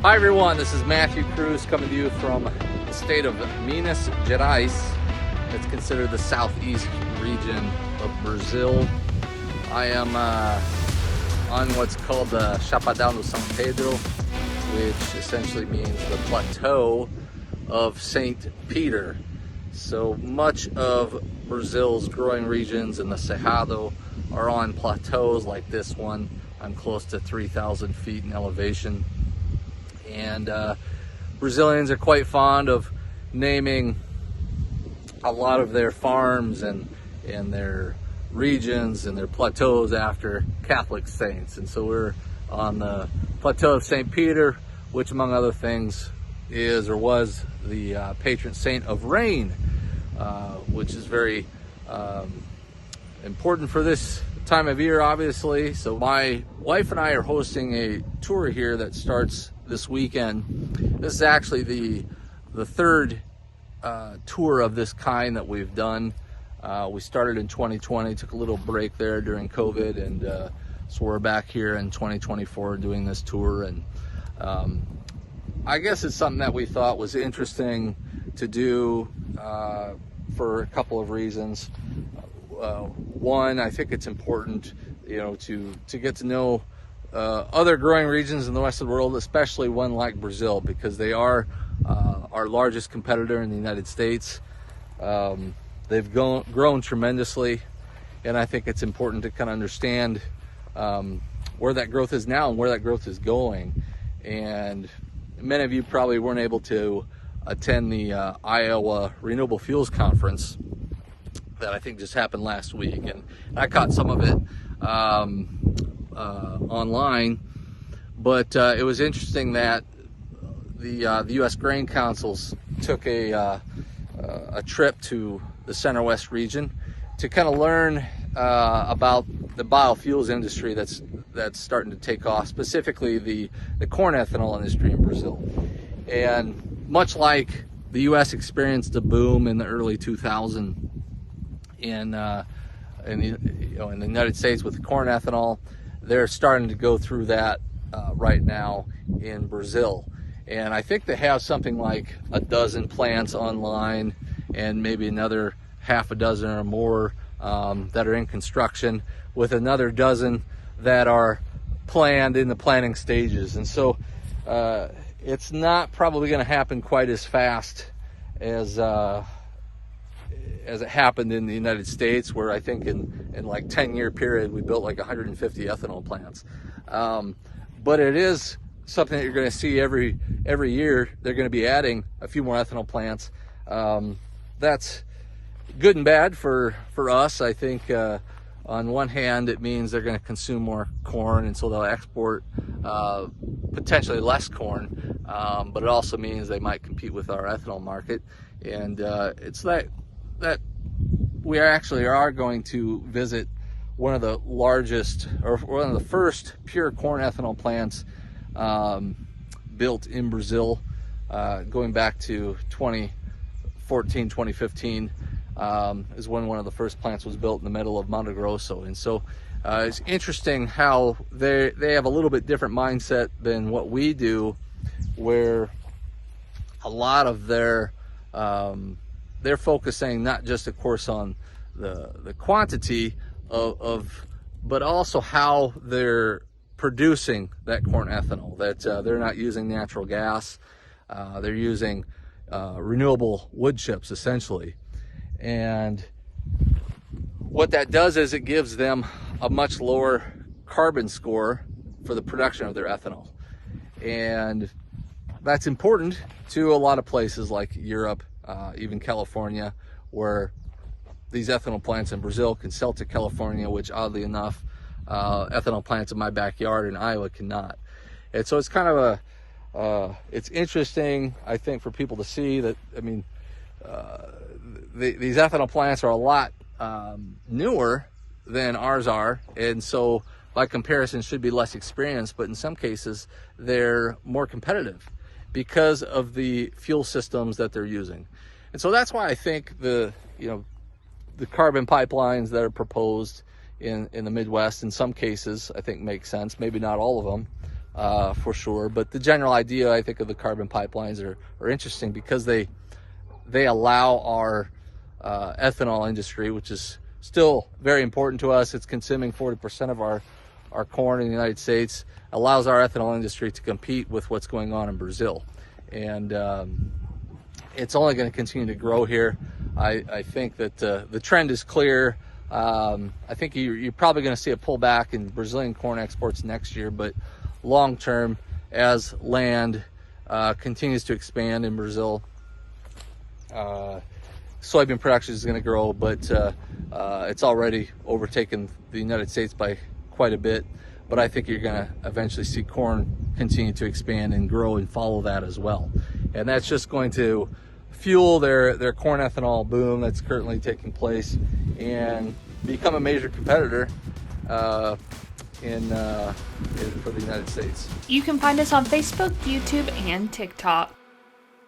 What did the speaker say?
Hi everyone, this is Matthew Kruse coming to you from the state of Minas Gerais. It's considered the southeast region of Brazil. I am on what's called the Chapadão do São Pedro, which essentially means the plateau of St. Peter. So much of Brazil's growing regions in the Cerrado are on plateaus like this one. I'm close to 3,000 feet in elevation. And Brazilians are quite fond of naming a lot of their farms and their regions and their plateaus after Catholic saints. And so we're on the plateau of St. Peter, which among other things is or was the patron saint of rain, which is very important for this time of year, obviously. So my wife and I are hosting a tour here that starts this weekend. This is actually the third tour of this kind that we've done. We started in 2020, took a little break there during COVID, and so we're back here in 2024 doing this tour. And I guess it's something that we thought was interesting to do for a couple of reasons. One, I think it's important, to get to know other growing regions in the rest of the world, especially one like Brazil, because they are our largest competitor in the United States. They've grown tremendously, and I think it's important to kind of understand where that growth is now and where that growth is going. And many of you probably weren't able to attend the Iowa Renewable Fuels Conference that I think just happened last week, and I caught some of it online, but it was interesting that the U.S. Grain Councils took a trip to the Center West region to kind of learn about the biofuels industry that's starting to take off, specifically the corn ethanol industry in Brazil. And much like the U.S. experienced a boom in the early 2000s in the United States with corn ethanol, they're starting to go through that right now in Brazil. And I think they have something like a dozen plants online and maybe another half a dozen or more that are in construction, with another dozen that are planned in the planning stages. And so it's not probably going to happen quite as fast as it happened in the United States, where I think in like 10-year period we built like 150 ethanol plants. But it is something that you're going to see every year. They're going to be adding a few more ethanol plants. That's good and bad for us. I think on one hand it means they're going to consume more corn, and so they'll export potentially less corn, but it also means they might compete with our ethanol market. And it's that we are going to visit one of the largest, or one of the first pure corn ethanol plants built in Brazil, going back to 2014, 2015 is when one of the first plants was built in the middle of Mato Grosso. And so it's interesting how they have a little bit different mindset than what we do, where a lot of they're focusing not just, of course, on the quantity of but also how they're producing that corn ethanol, that they're not using natural gas, they're using renewable wood chips essentially. And what that does is it gives them a much lower carbon score for the production of their ethanol. And that's important to a lot of places like Europe, even California, where these ethanol plants in Brazil can sell to California, which oddly enough, ethanol plants in my backyard in Iowa cannot. And so it's kind of it's interesting, I think, for people to see that, these ethanol plants are a lot newer than ours are, and so by comparison should be less experienced, but in some cases they're more competitive because of the fuel systems that they're using. And so that's why I think the carbon pipelines that are proposed in the Midwest, in some cases, I think make sense. Maybe not all of them, for sure. But the general idea, I think, of the carbon pipelines are interesting because they allow our ethanol industry, which is still very important to us. It's consuming 40% of our corn in the United States, allows our ethanol industry to compete with what's going on in Brazil. And it's only going to continue to grow here. I think that the trend is clear. I think you're probably going to see a pullback in Brazilian corn exports next year, but long term, as land continues to expand in Brazil, soybean production is going to grow, but it's already overtaken the United States by quite a bit. But I think you're going to eventually see corn continue to expand and grow and follow that as well. And that's just going to fuel their corn ethanol boom that's currently taking place and become a major competitor for the United States. You can find us on Facebook, YouTube, and TikTok.